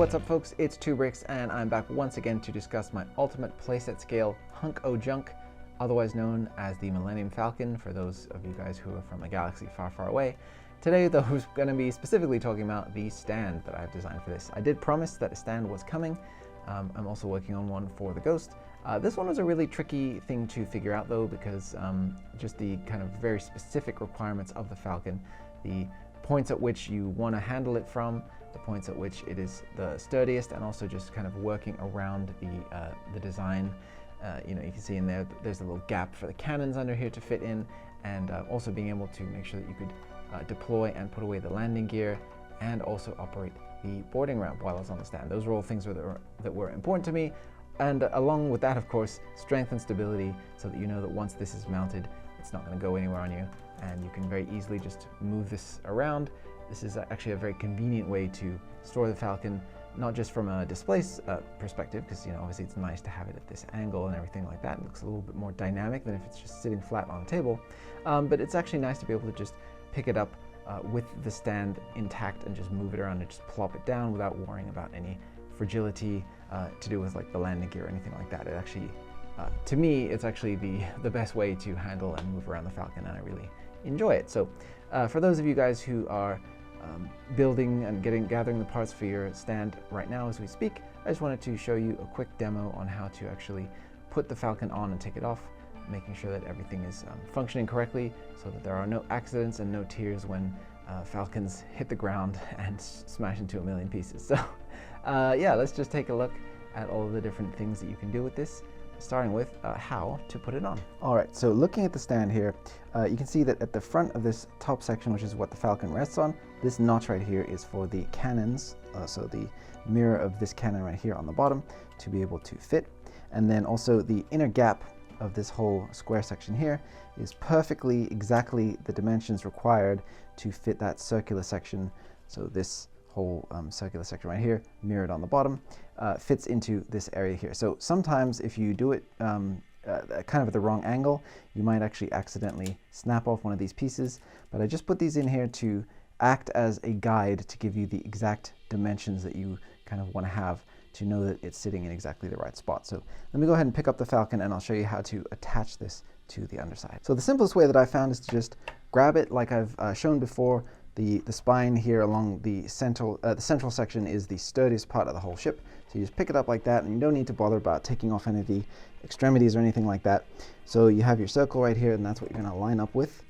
what's up folks, it's 2bricks and I'm back once again to discuss my ultimate playset scale Hunk O Junk, otherwise known as the Millennium Falcon for those of you guys who are from a galaxy far, far away. Today though, we're going to be specifically talking about the stand that I've designed for this. I did promise that a stand was coming. I'm also working on one for the Ghost. This one was a really tricky thing to figure out though, because just the kind of very specific requirements of the Falcon, the points at which you want to handle it from, the points at which it is the sturdiest, and also just kind of working around the design. You can see in there there's a little gap for the cannons under here to fit in, and also being able to make sure that you could deploy and put away the landing gear and also operate the boarding ramp while it's on the stand. Those were all things that were important to me, and along with that, of course, strength and stability, so that you know that once this is mounted, it's not going to go anywhere on you, and you can very easily just move this around. This is actually a very convenient way to store the Falcon, not just from a display perspective, because obviously it's nice to have it at this angle and everything like that. It looks a little bit more dynamic than if it's just sitting flat on a table, but it's actually nice to be able to just pick it up with the stand intact and just move it around and just plop it down without worrying about any fragility to do with like the landing gear or anything like that. It actually, to me, it's actually the best way to handle and move around the Falcon, and I really enjoy it. So for those of you guys who are building and gathering the parts for your stand right now as we speak, I just wanted to show you a quick demo on how to actually put the Falcon on and take it off, making sure that everything is functioning correctly so that there are no accidents and no tears when Falcons hit the ground and smash into a million pieces. So yeah, let's just take a look at all of the different things that you can do with this, starting with how to put it on. All right, so looking at the stand here, you can see that at the front of this top section, which is what the Falcon rests on, this notch right here is for the cannons, so the mirror of this cannon right here on the bottom to be able to fit. And then also the inner gap of this whole square section here is perfectly exactly the dimensions required to fit that circular section. So this whole circular section right here, mirrored on the bottom, fits into this area here. So sometimes if you do it kind of at the wrong angle, you might actually accidentally snap off one of these pieces, but I just put these in here to act as a guide to give you the exact dimensions that you kind of want to have to know that it's sitting in exactly the right spot. So let me go ahead and pick up the Falcon and I'll show you how to attach this to the underside. So the simplest way that I found is to just grab it like I've shown before. The spine here along the central section is the sturdiest part of the whole ship. So you just pick it up like that, and you don't need to bother about taking off any of the extremities or anything like that. So you have your circle right here, and that's what you're going to line up with.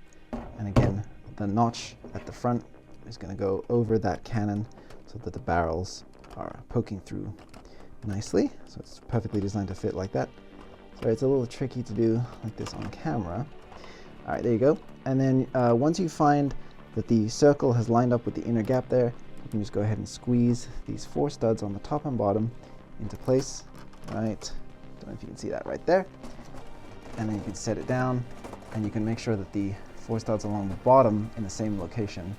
And again, the notch at the front is going to go over that cannon so that the barrels are poking through nicely. So it's perfectly designed to fit like that. So it's a little tricky to do like this on camera. All right, there you go. And then once you find that the circle has lined up with the inner gap there, you can just go ahead and squeeze these 4 studs on the top and bottom into place. Right, don't know if you can see that right there. And then you can set it down, and you can make sure that the 4 studs along the bottom in the same location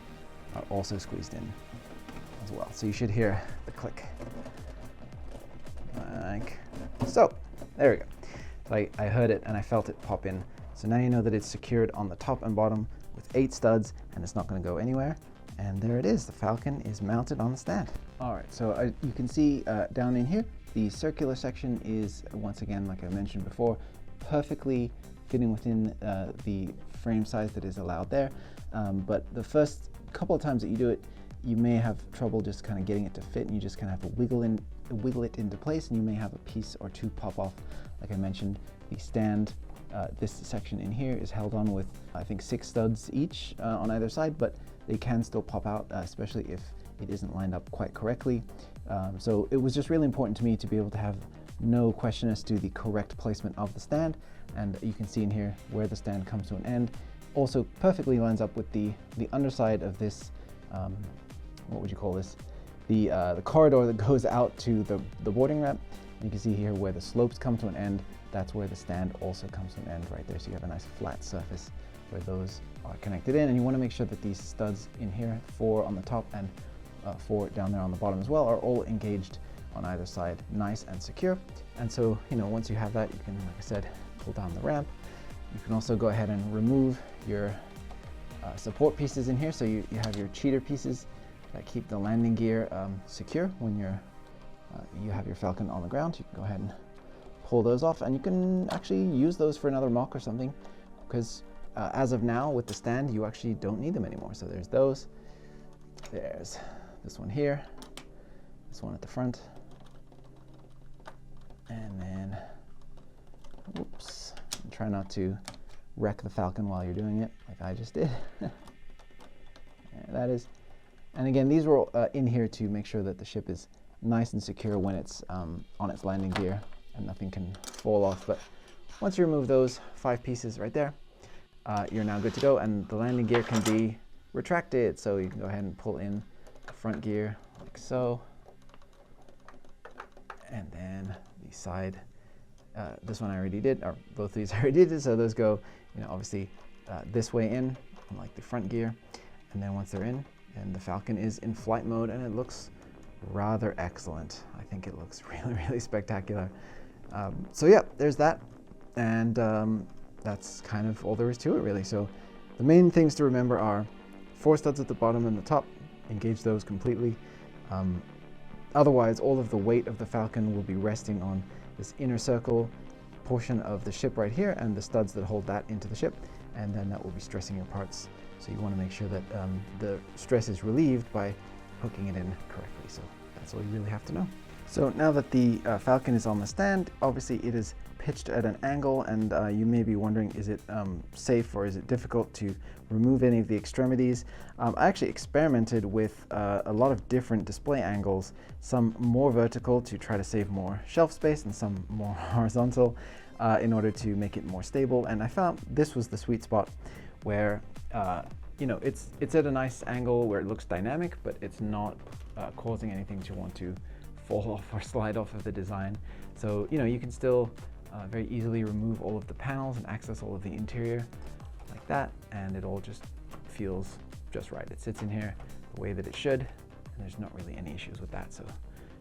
are also squeezed in as well. So you should hear the click. Like so. There we go. So I heard it and I felt it pop in. So now you know that it's secured on the top and bottom with 8 studs, and it's not going to go anywhere. And there it is. The Falcon is mounted on the stand. All right, so you can see down in here, the circular section is, once again, like I mentioned before, perfectly fitting within the frame size that is allowed there. But the first couple of times that you do it, you may have trouble just kind of getting it to fit, and you just kind of have to wiggle it into place, and you may have a piece or two pop off. Like I mentioned, the stand, this section in here is held on with, I think, 6 studs each on either side, but they can still pop out, especially if it isn't lined up quite correctly. So it was just really important to me to be able to have no question as to the correct placement of the stand, and you can see in here where the stand comes to an end. Also perfectly lines up with the underside of this, what would you call this? The corridor that goes out to the boarding ramp. You can see here where the slopes come to an end. That's where the stand also comes to an end right there. So you have a nice flat surface where those are connected in. And you want to make sure that these studs in here, 4 on the top and 4 down there on the bottom as well, are all engaged on either side, nice and secure. And so, once you have that, you can, like I said, pull down the ramp. You can also go ahead and remove your support pieces in here. So you have your cheater pieces that keep the landing gear secure when you're you have your Falcon on the ground, you can go ahead and pull those off, and you can actually use those for another mock or something, because as of now with the stand you actually don't need them anymore. So there's those, there's this one here, this one at the front, and then, whoops, try not to wreck the Falcon while you're doing it like I just did. There that is. And again, these were in here to make sure that the ship is nice and secure when it's on its landing gear and nothing can fall off. But once you remove those 5 pieces right there, you're now good to go, and the landing gear can be retracted. So you can go ahead and pull in the front gear like so, and then the side, this one I already did, or both of these I already did, so those go, obviously this way in, like the front gear, and then once they're in, and the Falcon is in flight mode, and it looks rather excellent. I think it looks really, really spectacular. So yeah, there's that, and that's kind of all there is to it, really. So the main things to remember are 4 studs at the bottom and the top. Engage those completely. Otherwise, all of the weight of the Falcon will be resting on this inner circle portion of the ship right here, and the studs that hold that into the ship, and then that will be stressing your parts. So you want to make sure that the stress is relieved by hooking it in correctly. So that's all you really have to know. So now that the Falcon is on the stand, obviously it is pitched at an angle, and you may be wondering, is it safe or is it difficult to remove any of the extremities? I actually experimented with a lot of different display angles, some more vertical to try to save more shelf space, and some more horizontal in order to make it more stable. And I found this was the sweet spot where it's at a nice angle where it looks dynamic, but it's not causing anything to want to fall off or slide off of the design. So you can still very easily remove all of the panels and access all of the interior like that, and it all just feels just right. It sits in here the way that it should, and there's not really any issues with that. So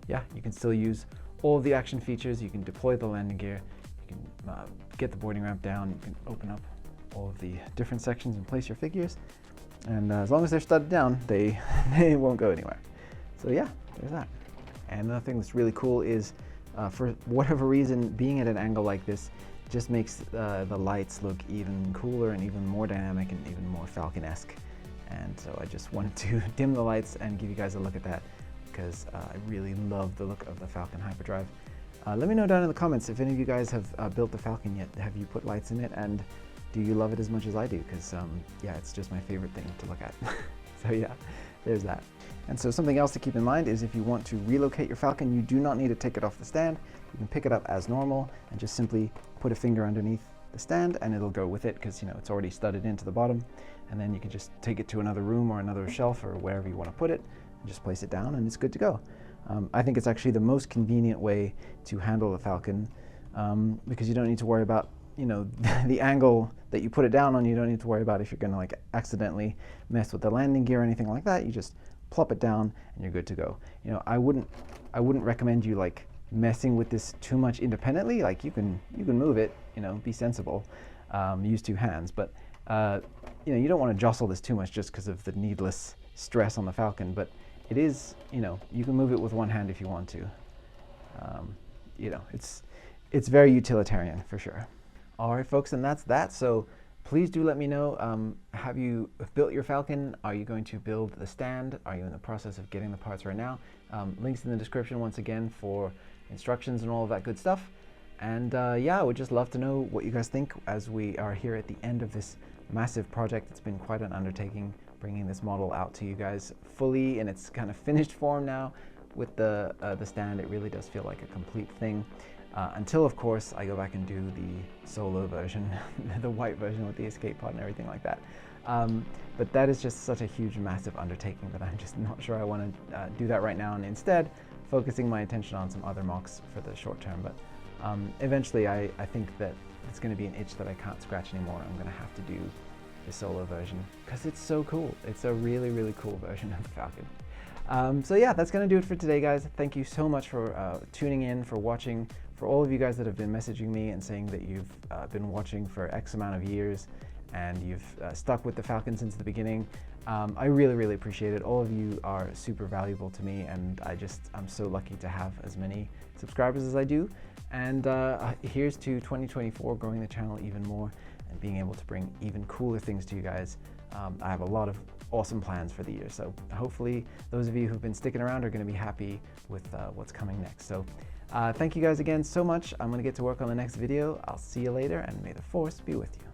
yeah, you can still use all of the action features. You can deploy the landing gear, you can get the boarding ramp down, you can open up all of the different sections and place your figures, and as long as they're studded down, they won't go anywhere. So yeah, there's that. And another thing that's really cool is for whatever reason, being at an angle like this just makes the lights look even cooler and even more dynamic and even more Falcon-esque. And so I just wanted to dim the lights and give you guys a look at that, because I really love the look of the Falcon Hyperdrive. Let me know down in the comments if any of you guys have built the Falcon yet. Have you put lights in it, and do you love it as much as I do? Because yeah, it's just my favorite thing to look at. So yeah, there's that. And so something else to keep in mind is if you want to relocate your Falcon, you do not need to take it off the stand. You can pick it up as normal and just simply put a finger underneath the stand and it'll go with it, because it's already studded into the bottom. And then you can just take it to another room or another shelf or wherever you want to put it and just place it down, and it's good to go. I think it's actually the most convenient way to handle the Falcon, because you don't need to worry about the angle that you put it down on. You don't need to worry about if you're going to like accidentally mess with the landing gear or anything like that. You just plop it down and you're good to go. I wouldn't recommend you like messing with this too much independently. Like you can move it, be sensible, use 2 hands, but you don't want to jostle this too much just because of the needless stress on the Falcon. But it is, you can move it with 1 hand if you want to. It's very utilitarian for sure. All right, folks, and that's that. So please do let me know, have you built your Falcon? Are you going to build the stand? Are you in the process of getting the parts right now? Links in the description once again for instructions and all of that good stuff. And yeah, I would just love to know what you guys think as we are here at the end of this massive project. It's been quite an undertaking bringing this model out to you guys fully in its kind of finished form now. With the stand, it really does feel like a complete thing. Until, of course, I go back and do the solo version, the white version with the escape pod and everything like that. But that is just such a huge, massive undertaking that I'm just not sure I want to do that right now, and instead focusing my attention on some other mocks for the short term. But eventually I think that it's going to be an itch that I can't scratch anymore. I'm going to have to do the solo version because it's so cool. It's a really, really cool version of the Falcon. So yeah, that's going to do it for today, guys. Thank you so much for tuning in, for watching. For all of you guys that have been messaging me and saying that you've been watching for X amount of years and you've stuck with the Falcon since the beginning. I really appreciate it. All of you are super valuable to me, and I'm so lucky to have as many subscribers as I do. And here's to 2024, growing the channel even more and being able to bring even cooler things to you guys. I have a lot of awesome plans for the year, so hopefully those of you who've been sticking around are going to be happy with what's coming next. So thank you guys again so much. I'm going to get to work on the next video. I'll see you later, and may the force be with you.